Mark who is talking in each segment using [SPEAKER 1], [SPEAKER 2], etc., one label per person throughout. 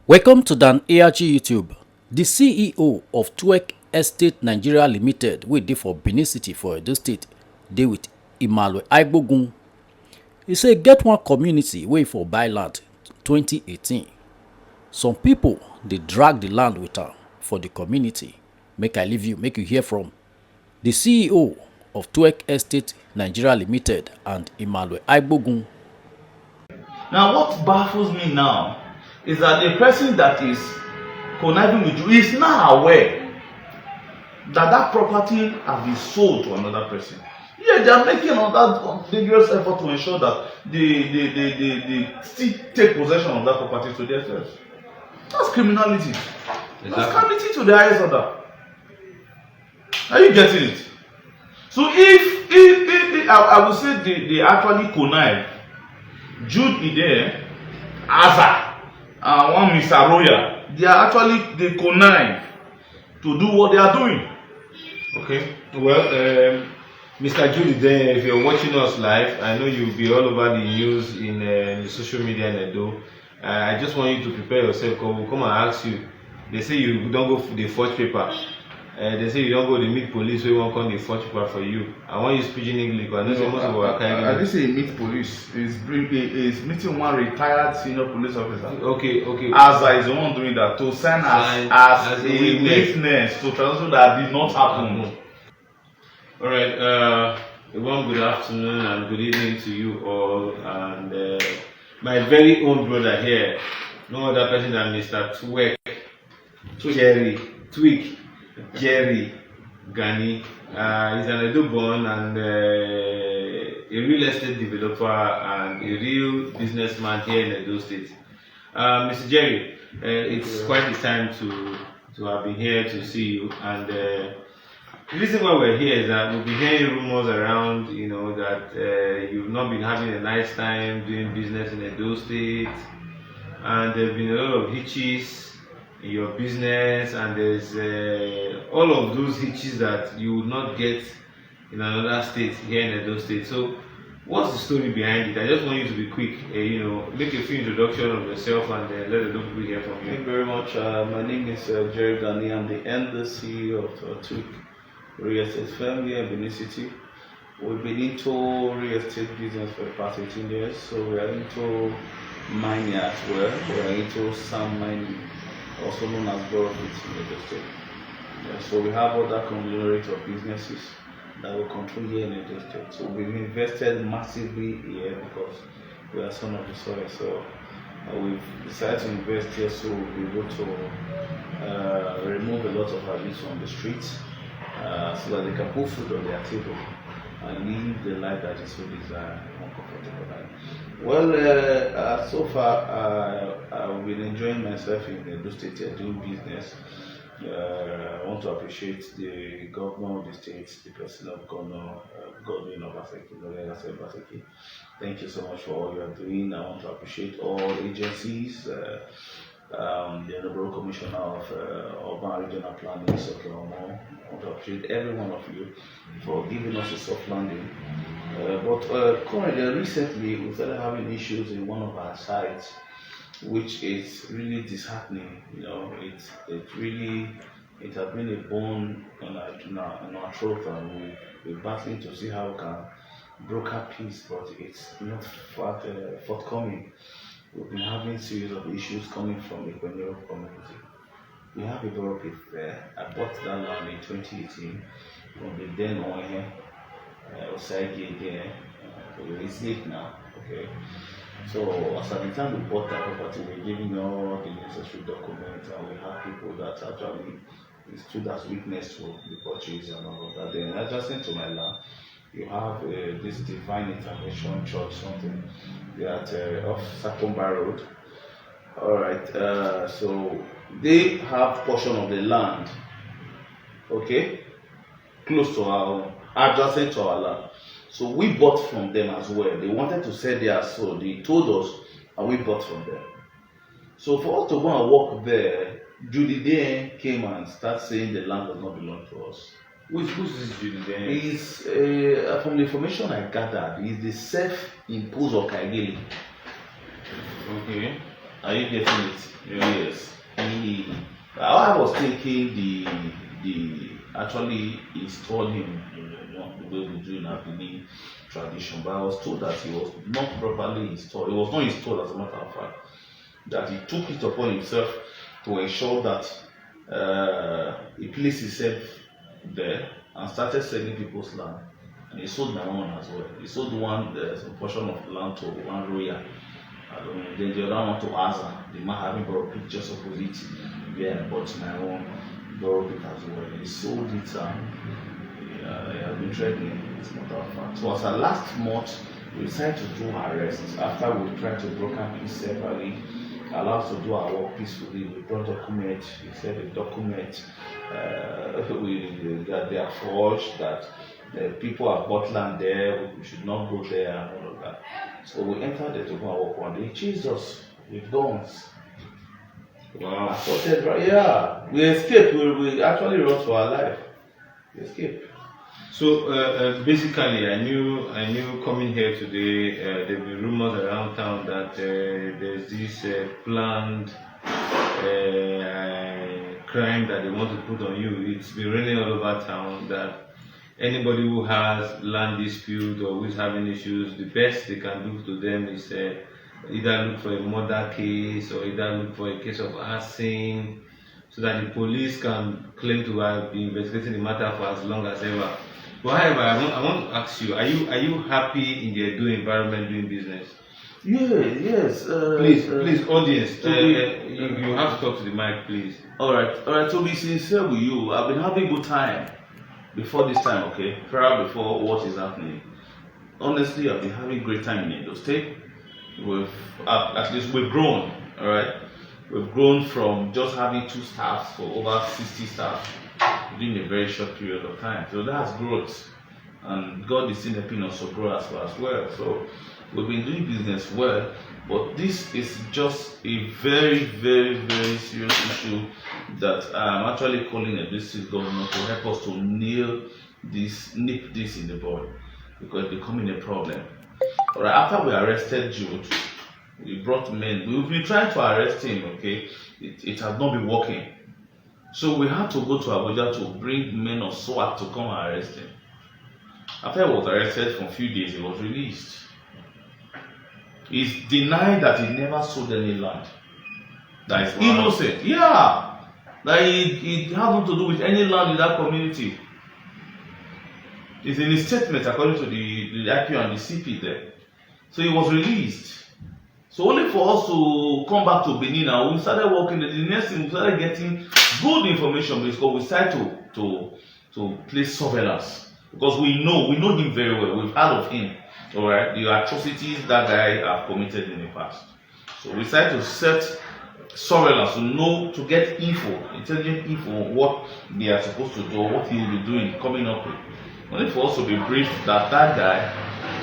[SPEAKER 1] Welcome to Dan ARG YouTube. The CEO of Twerk Estate Nigeria Limited wey dey for Benin City for Edo State dey with Ikhueniro. He say get one community wey for buy land 2018. Some people dey drag the land with am for the community. Make I leave you, make you hear from the CEO of Twerk Estate Nigeria Limited and Ikhueniro.
[SPEAKER 2] Now, what baffles me now is that the person that is conniving with you is now aware that that property has been sold to another person. Yeah, they are making all that vigorous effort to ensure that they still take possession of that property to themselves. That's criminality. Exactly. That's criminality to the highest order. Are you getting it? So if I would say they actually connive, Jude Ide, Aza, and one Mr. Roya, they connive to do what they are doing.
[SPEAKER 3] Okay. Well, Mr. Jude Ide, if you're watching us live, I know you'll be all over the news in the social media in Edo. I just want you to prepare yourself because we'll come and ask you. They say you don't go for the forge paper. They say you don't go to meet police, so you won't come the forge paper for you. I want you speaking English because I know most of our okhaighele.
[SPEAKER 2] I didn't say meet police. Is meeting one retired senior police officer.
[SPEAKER 3] Okay.
[SPEAKER 2] Aza is the one doing that to sign as a witness to transaction that did not happen.
[SPEAKER 3] All right. One good afternoon and good evening to you all. And my very own brother here, no other person than Mr. Twerk, Jerry Gani. He's an Edo born and a real estate developer and a real businessman here in Edo State. Mr. Jerry, it's quite the time to have been here to see you. And the reason why we're here is that we've been hearing rumors around, that you've not been having a nice time doing business in Edo State, and there've been a lot of hitches in your business, and there's all of those hitches that you would not get in another state here in Edo State. So, what's the story behind it? I just want you to be quick, make a few introduction of yourself and let the people hear from you.
[SPEAKER 2] Thank you very much. My name is Jerry Gani. I'm the CEO of Twerk Real Estate firm here in Benin City. We've been into real estate business for the past 18 years, so we are into mining as well. We are into sand mining, also known as borrow in Edo State. So we have other conglomerate of businesses that we control here in Edo State. So we've invested massively here because we are son of the soil. So we've decided to invest here so we'll be able to remove a lot of our youth from the streets. So that they can put food on their table and live the life that is so desired and more comfortable life. Well, so far I've been enjoying myself in Edo State here doing business. I want to appreciate the governor of the state, the person of Governor Godwin Obaseki. Thank you so much for all you are doing. I want to appreciate all agencies. The Honorable Commissioner of Urban Regional Planning, Omo. I want to appreciate every one of you for giving us a soft landing. But currently, recently, we started having issues in one of our sites, which is really disheartening. It has been a bone on our throat, and we're battling to see how we can broker peace, but it's not forthcoming. We've been having series of issues coming from the Ikhueniro community. We have a borough pit there. I bought that land in 2018 from the then owner, okhaighele. It's late now. Okay. So as at the time we bought that property, we're giving all the necessary documents, and we have people that actually stood as witness to the purchase and all of that. Then adjacent to my land, you have this Divine Intervention Church, something that off Sakomba Road. All right, so they have portion of the land, okay, close to our own, adjacent to our land. So we bought from them as well. They wanted to sell theirs, so they told us, and we bought from them. So for us to go and walk there, Judy Day came and started saying the land does not belong to us.
[SPEAKER 3] Who's this Judy Day?
[SPEAKER 2] He's from the information I gathered, he's the self-imposed okhaighele.
[SPEAKER 3] Okay.
[SPEAKER 2] Are you getting it?
[SPEAKER 3] Yeah.
[SPEAKER 2] Yes. was thinking the actually installed him, the way we do in our Benin tradition, but I was told that he was not properly installed. It was not installed, as a matter of fact. That he took it upon himself to ensure that he placed himself there and started selling people's land. And he sold my own as well. He sold some portion of the land to one royal. Then the other one to Asa. The man having borrowed pit just opposite. Yeah, I bought my own, borrowed it as well. He sold it he has been trading, as a matter of fact. So as a last month, we decided to do arrests after we tried to broker peace separately. Allow us to do our work peacefully. We brought documents. He said the document that they are forged, that the people have bought land there, we should not go there and all of that. So we entered there to go and work one day. He chased us with guns.
[SPEAKER 3] Wow.
[SPEAKER 2] Assaulted, right? Yeah. We escaped. We actually run for our life. We escaped.
[SPEAKER 3] So basically, I knew coming here today, there were rumors around town that there's this planned crime that they want to put on you. It's been running all over town that anybody who has land dispute or who is having issues, the best they can do to them is either look for a murder case or either look for a case of arson, so that the police can claim to have been investigating the matter for as long as ever. But however, I want to ask you: Are you happy in the Edo environment doing business?
[SPEAKER 2] Yes.
[SPEAKER 3] Please, audience, you have to talk to the mic, please.
[SPEAKER 2] All right. To be sincere with you, I've been having good time before this time. Okay, prior before what is happening. Honestly, I've been having great time in Edo State. At least we've grown. All right, we've grown from just having 2 staffs to over 60 staff within a very short period of time. So that's growth, and God is still helping us to grow as well. So we've been doing business well, but this is just a very, very, very serious issue that I'm actually calling a district government to help us to nip this in the bud, because it's becoming a problem. Alright, after we arrested Jude, we brought men. We've been trying to arrest him, okay? It has not been working. So we had to go to Abuja to bring men of SWAT to come and arrest him. After he was arrested for a few days, he was released. He's denied that he never sold any land. That is innocent. Yeah. That it has nothing to do with any land in that community. It's in his statement according to the IPO and the CP there. So he was released. So only for us to come back to Benin now, we started working. The next thing, we started getting good information because we started to place surveillance. Because we know him very well. We've heard of him. Alright, the atrocities that guy have committed in the past. So we decided to set surveillance to get intelligent info on what they are supposed to do, what he will be doing, coming up with. Only for us to be briefed that guy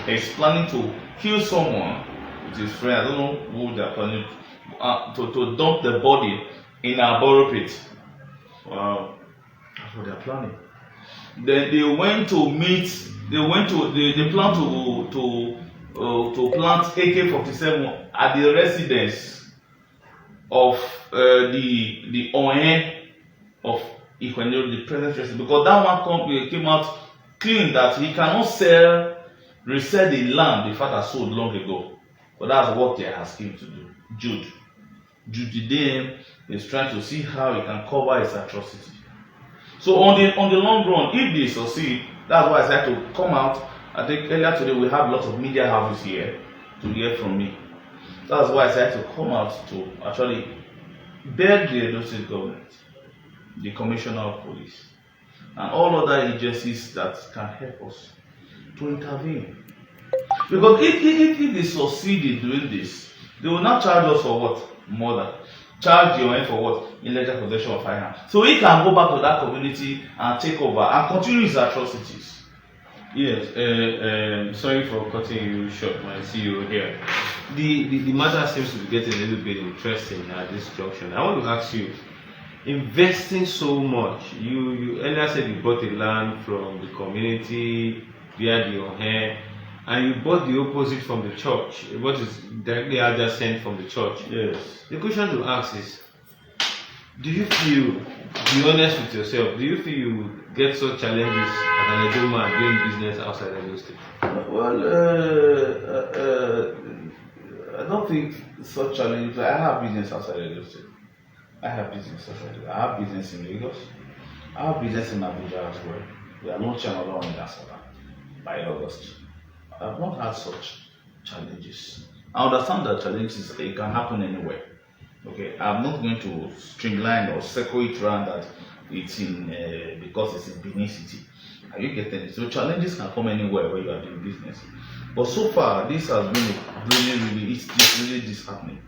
[SPEAKER 2] is planning to kill someone with his friend. I don't know who they are planning to dump the body in a borrow pit. Wow, that's what they are planning. Then they went to meet. They plan to plant AK-47 at the residence of the Ohen of Ikhueniro, the present resident, because that one company came out clean that he cannot resell the land the father sold long ago. But that's what they are asking him to do. Jude the DM is trying to see how he can cover his atrocity. So on the long run, if they succeed, that's why I said to come out. I think earlier today we have lots of media houses here to hear from me. That's why I said to come out to actually beg the Edo State government, the Commissioner of Police, and all other agencies that can help us to intervene. Because if they succeed in doing this, they will not charge us for what? Murder. Charge the owner for what? Illegal possession of firearms. So he can go back to that community and take over and continue his atrocities.
[SPEAKER 3] Yes, sorry for cutting you short, my CEO here. The matter seems to be getting a little bit interesting at this junction. I want to ask you, investing so much, you earlier said you bought the land from the community via the Ohe, and you bought the opposite from the church. What is directly adjacent from the church?
[SPEAKER 2] Yes.
[SPEAKER 3] The question to ask is, do you feel be honest with yourself. Do you feel you get such challenges as an Edo man doing business outside Edo State?
[SPEAKER 2] Well, I don't think such challenges. I have business outside Lagos State. I have business outside. I have business in Lagos. I have business in Abuja as well. We are launching another one in Asaba by August. I have not had such challenges. I understand that challenges it can happen anywhere. Okay, I'm not going to streamline or circle it around that it's in because it's in Benin City. Are you getting it? So challenges can come anywhere where you are doing business. But so far, this has been it's really disheartening.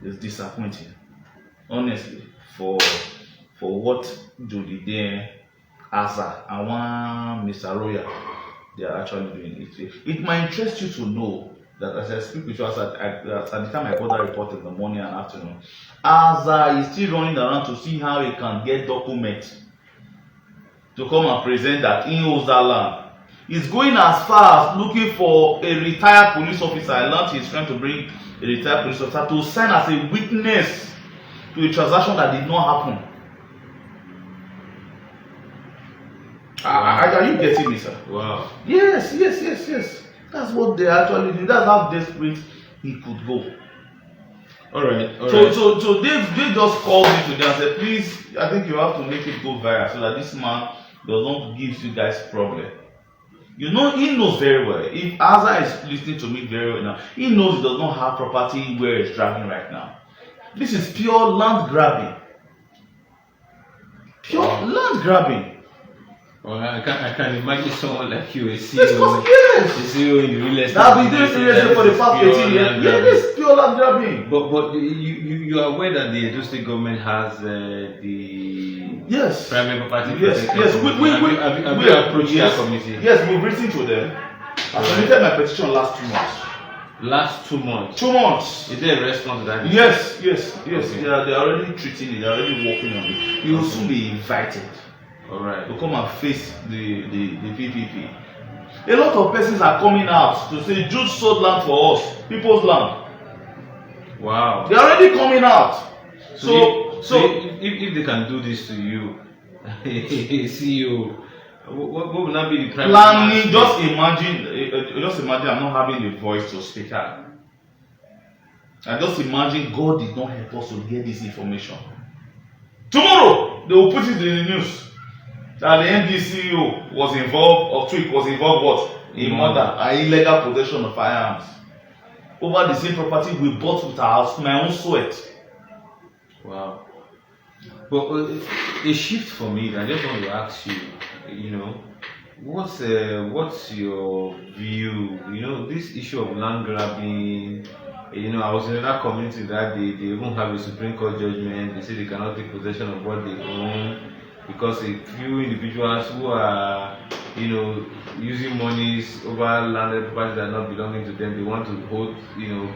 [SPEAKER 2] It's disappointing, honestly, for what Judy there, Asa, and one Mr. Roya, they are actually doing it. It might interest you to know that as I speak with you, at the time I got that report in the morning and afternoon, Asa is still running around to see how he can get documents to come and present that he owns that land. He's going as far as looking for a retired police officer. I learned he's trying to bring a retired police officer to sign as a witness to a transaction that did not happen. Are you getting me, sir?
[SPEAKER 3] Wow.
[SPEAKER 2] Yes. That's what they actually do. That's how desperate he could go.
[SPEAKER 3] All right.
[SPEAKER 2] So they just called me today and said, please, I think you have to make it go viral so that this man does not give you guys problem. You know, he knows very well. If Asa is listening to me very well now, he knows he does not have property where it's dragging right now. This is pure land grabbing. Land grabbing.
[SPEAKER 3] Well, I can imagine someone like you, a CEO,
[SPEAKER 2] yes.
[SPEAKER 3] A CEO in the real estate.
[SPEAKER 2] I've been doing real estate for the past 18 years. Yeah, this is pure land grabbing.
[SPEAKER 3] But you are aware that the Edo State government has the private property protection.
[SPEAKER 2] Yes.
[SPEAKER 3] We approached that committee.
[SPEAKER 2] Yes, we've written to them. I submitted my petition last 2 months.
[SPEAKER 3] Last 2 months.
[SPEAKER 2] 2 months.
[SPEAKER 3] Is there a response to that?
[SPEAKER 2] Yes.
[SPEAKER 3] Okay.
[SPEAKER 2] They're already treating it. They're already working on it. You will soon be invited.
[SPEAKER 3] All right.
[SPEAKER 2] To come and face the PPP. A lot of persons are coming out to say Jude sold land for us, people's land.
[SPEAKER 3] Wow.
[SPEAKER 2] They're already coming out.
[SPEAKER 3] So if they can do this to you, CEO, what would not be the private
[SPEAKER 2] planning? Just imagine I'm not having the voice to speak out. And just imagine God did not help us to get this information. Tomorrow they will put it in the news that the MD CEO was involved, or twerk was involved what? In murder and illegal possession of firearms over the same property we bought with our house, my own sweat.
[SPEAKER 3] Wow. But a shift for me, I just want to ask you, what's your view? This issue of land grabbing. I was in another community that they even have a Supreme Court judgment. They say they cannot take possession of what they own because a few individuals who are, using monies over landed properties that are not belonging to them, they want to hold,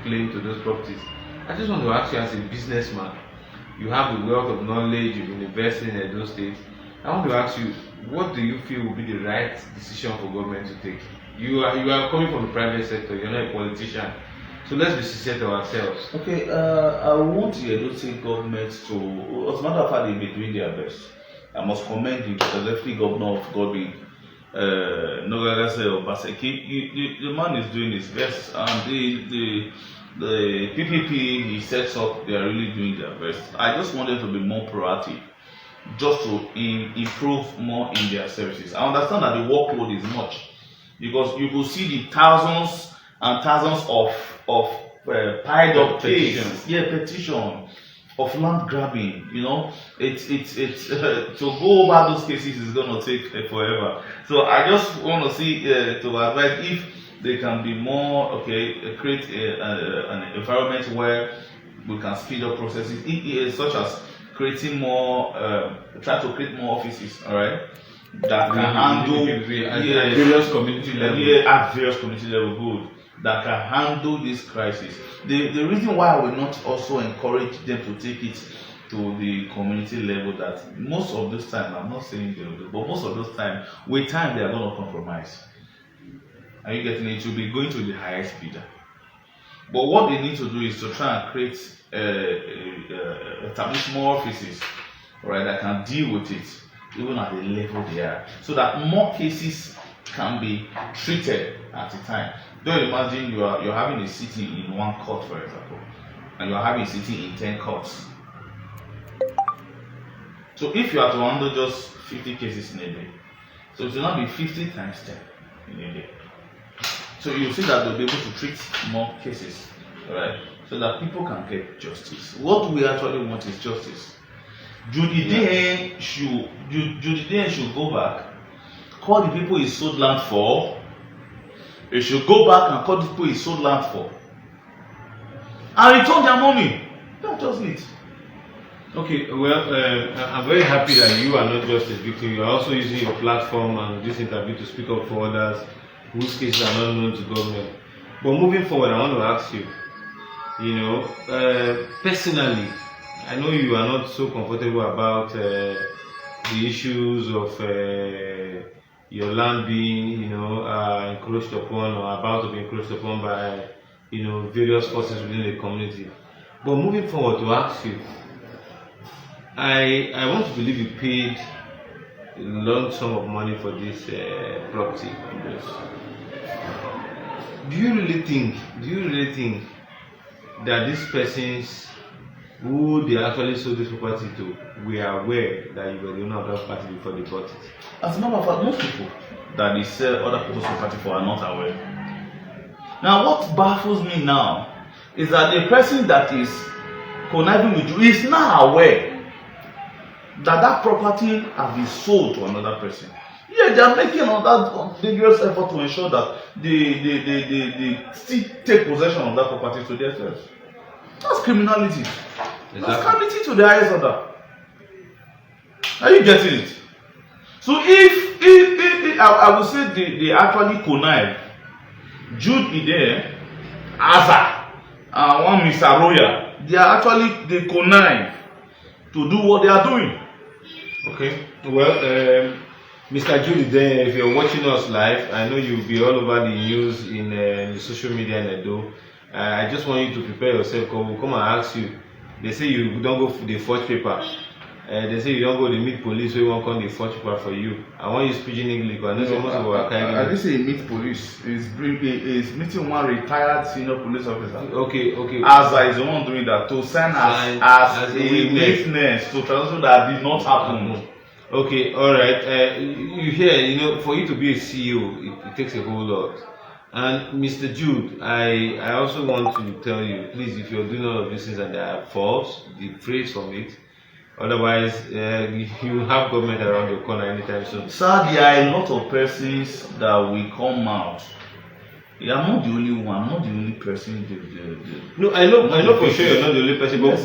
[SPEAKER 3] claim to those properties. I just want to ask you, as a businessman, you have the wealth of knowledge, you've been investing in those states. I want to ask you, what do you feel would be the right decision for government to take? You are coming from the private sector, you're not a politician. So let's be sincere to ourselves.
[SPEAKER 2] Okay, I want the Edo State government to, as a matter of fact, they've been doing their best. I must commend the deputy governor of Gobi, Nogagase Obaseki. The man is doing his best, and the PPP he sets up, they are really doing their best. I just want them to be more proactive, just to improve more in their services. I understand that the workload is much, because you will see the thousands and thousands of piled up petitions. Petition of land grabbing. It's to go over those cases is gonna take forever. So I just want to see to advise if they can be more create an environment where we can speed up processes, such as creating more, try to create more offices. All right. That can handle
[SPEAKER 3] at various community level.
[SPEAKER 2] At various community level, good. That can handle this crisis. The reason why I will not also encourage them to take it to the community level, that most of this time, I'm not saying they will do, but most of those time, with time they are going to compromise. Are you getting it? To be going to the highest bidder. But what they need to do is to try and create, establish more offices right, that can deal with it, even at the level they are, so that more cases can be treated at a time. Don't imagine you're having a sitting in one court, for example, and you're having a sitting in 10 courts. So if you are to handle just 50 cases in a day, so it will not be 50 times 10 in a day. So you see that they'll be able to treat more cases, right? So that people can get justice. What we actually want is justice. Judy Dehen should go back, call the people he sold land for. He should go back and call the people he sold land for, and return their money. That's just it.
[SPEAKER 3] Okay, well, I'm very happy that you are not just a victim. You are also using your platform and this interview to speak up for others whose cases are not known to government. But moving forward, I want to ask you, personally, I know you are not so comfortable about the issues of your land being, encroached upon or about to be encroached upon by, various forces within the community. But moving forward, to ask you, I want to believe you paid a lump sum of money for this property.
[SPEAKER 2] Yes.
[SPEAKER 3] Do you really think that these persons who they actually sold this property to were aware that you were the owner of that property before they bought it?
[SPEAKER 2] As a matter of fact, most people that they sell other people's property for are not aware. Now, what baffles me now is that the person that is conniving with you is now aware that property has been sold to another person. Yeah, they are making another vigorous effort to ensure that they still take possession of that property to themselves. That's criminality. Exactly. That's criminality to the highest order. Are you getting it? So if I would say they actually connive, Jude Ide, Asa, and one Mr. Roya, they connive to do what they are doing.
[SPEAKER 3] Okay. Well, Mr. Jude Ide, if you're watching us live, I know you'll be all over the news in the social media in Edo. I just want you to prepare yourself because we'll come and ask you. They say you don't go for the forge paper. They say you don't go to meet police, so you won't come the forge paper for you. I want you speaking English because I know so much about okhaighele.
[SPEAKER 2] I didn't say meet police. It's meeting one retired senior police officer.
[SPEAKER 3] Okay.
[SPEAKER 2] Asa is the one doing that to sign as a witness to transaction that did not happen.
[SPEAKER 3] Okay, all right. You hear, for you to be a CEO, it takes a whole lot. And Mr. Jude, I also want to tell you, please, if you're doing all of these things and they are false, rephrase from it. Otherwise, you have government around your corner anytime soon.
[SPEAKER 2] Sir, there are a lot of persons that will come out. You are not the only one, not the only person.
[SPEAKER 3] No, I know for sure you're not the only person. But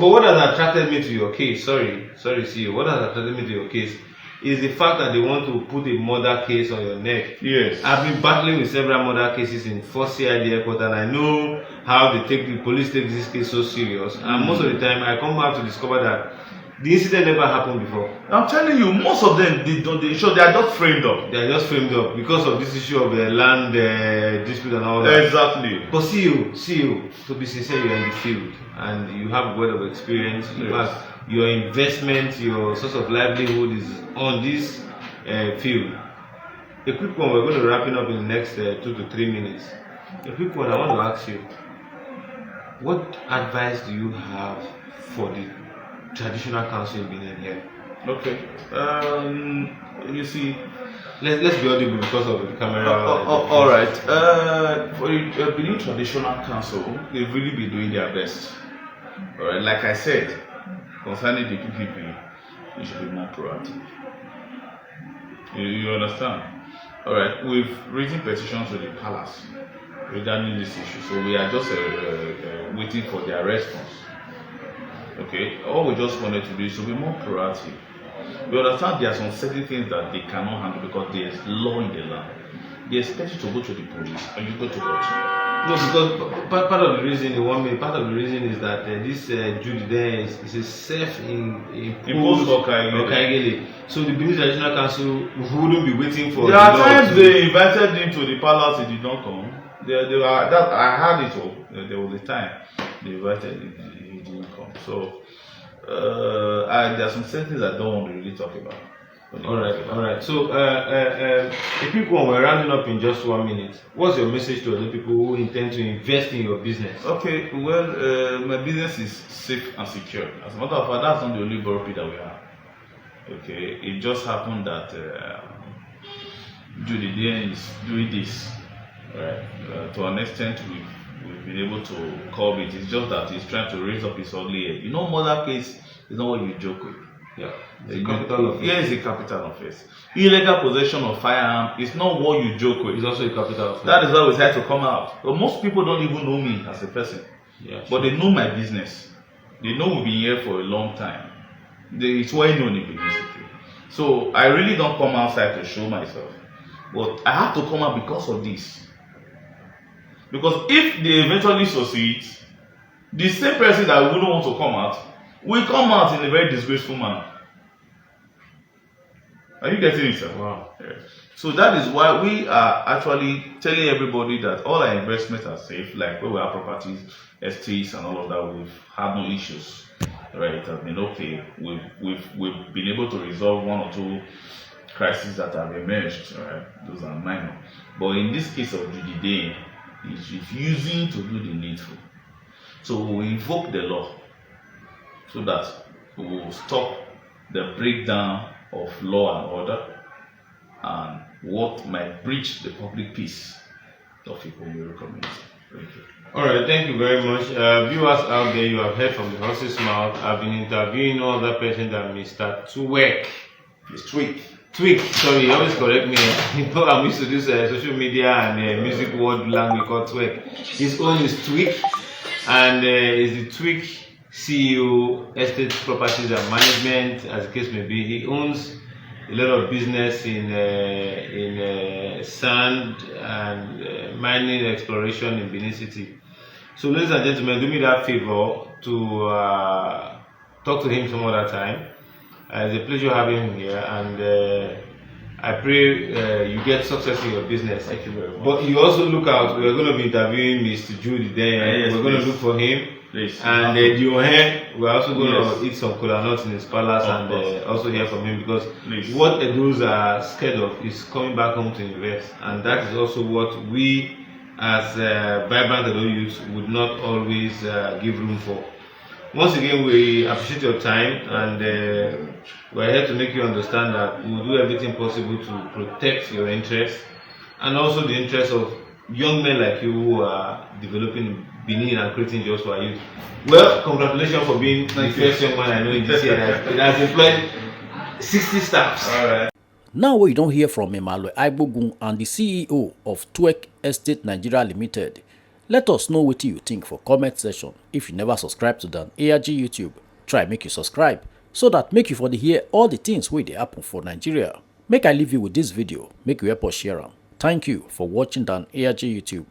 [SPEAKER 3] what has attracted me to your case? Sorry, CEO. What has attracted me to your case is the fact that they want to put a murder case on your neck.
[SPEAKER 2] Yes.
[SPEAKER 3] I've been battling with several murder cases in 4 CID airport, and I know how the police take this case so serious. And most of the time, I come back to discover that the incident never happened before.
[SPEAKER 2] I'm telling you, most of them they are just framed up.
[SPEAKER 3] They are just framed up because of this issue of land dispute and all that.
[SPEAKER 2] Exactly.
[SPEAKER 3] But CEO, to be sincere, you're in the field and you have a word of experience. In fact, your investment, your source of livelihood is on this field. A quick one, we're going to wrap it up in the next 2 to 3 minutes. A quick one, I want to ask you, what advice do you have for the traditional council in Benin here?
[SPEAKER 2] Okay. You see,
[SPEAKER 3] let's be audible because of the camera.
[SPEAKER 2] All right. For the Benin Traditional Council, they've really been doing their best. All right. Like I said, concerning the PPP, you should be more proactive. You understand? All right. We've written petitions to the palace regarding this issue, so we are just waiting for their response. Okay. All we just wanted to do is to be more proactive. We understand there are some certain things that they cannot handle because there is law in the land. They expect you to go to the police and you go to court.
[SPEAKER 3] No, because part of the reason is that this Jude there is a self-imposed okhaighele. So the Benin Traditional Council wouldn't be waiting for.
[SPEAKER 2] There are times they invited him to the palace, he did not come. I had it all. There was a time they invited him, he didn't come. So there are some things I don't want to really talk about.
[SPEAKER 3] All right. So, a quick one. We're rounding up in just 1 minute. What's your message to other people who intend to invest in your business?
[SPEAKER 2] Okay, well, my business is safe and secure. As a matter of fact, that's not the only borrow that we have. Okay, it just happened that Judy Dane is doing this, right? To an extent, we've been able to curb it. It's just that he's trying to raise up his ugly head. You know, murder case is not what you joke with.
[SPEAKER 3] Yeah, it's a capital offense.
[SPEAKER 2] Yeah, it's a capital offense. Illegal possession of firearm is not what you joke with.
[SPEAKER 3] It's also a capital offense.
[SPEAKER 2] That is why we had to come out. But most people don't even know me as a person.
[SPEAKER 3] Yeah,
[SPEAKER 2] but they know my business. They know we've been here for a long time. It's well known in Benin City. So I really don't come outside to show myself. But I have to come out because of this. Because if they eventually succeed, the same person that wouldn't want to come out will come out in a very disgraceful manner. Are you getting it, sir?
[SPEAKER 3] Wow.
[SPEAKER 2] Yeah. So that is why we are actually telling everybody that all our investments are safe, like where we have properties, estates and all of that, we've had no issues. Right, it has been okay. We've been able to resolve 1 or 2 crises that have emerged. Right, those are minor. But in this case of Judy Dane, he's refusing to do the needful. So we invoke the law so that we will stop the breakdown of law and order and what might breach the public peace of Ikhueniro community. Thank you.
[SPEAKER 3] Alright, thank you very much. Viewers out there, you have heard from the horse's mouth. I've been interviewing no other person than Mr. Twerk. Twerk, sorry, you always correct me. You know, I'm used to this social media and music word language called Twerk. His own is Twerk, and is the Twerk CEO, Estate Properties and Management, as the case may be. He owns a lot of business in sand and mining exploration in Benin City. So, ladies and gentlemen, do me that favor to talk to him some other time. It's a pleasure having him here, and I pray you get success in your business.
[SPEAKER 2] Thank you very much.
[SPEAKER 3] But you also look out. We are going to be interviewing Mr. Judy Dane.
[SPEAKER 2] Yes,
[SPEAKER 3] we're going to look for him.
[SPEAKER 2] Please.
[SPEAKER 3] And we're also going to eat some kola nuts in his palace and also hear from him, because what Edus are scared of is coming back home to invest, and that is also what we as vibrant Edo youth would not always give room for. Once again, we appreciate your time, and we're here to make you understand that we will do everything possible to protect your interests and also the interests of young men like you who are developing Benin and creating jobs for our youth. Well, congratulations for being the first young man I know in this year that has employed 60 staffs.
[SPEAKER 2] All right.
[SPEAKER 1] Now we don't hear from Okhaighele and the CEO of Twerk Estate Nigeria Limited. Let us know what you think for comment section. If you never subscribe to the ARG YouTube, try make you subscribe so that make you for the hear all the things wey dey happen for Nigeria. Make I leave you with this video, make you help us share am. Thank you for watching the ARG YouTube.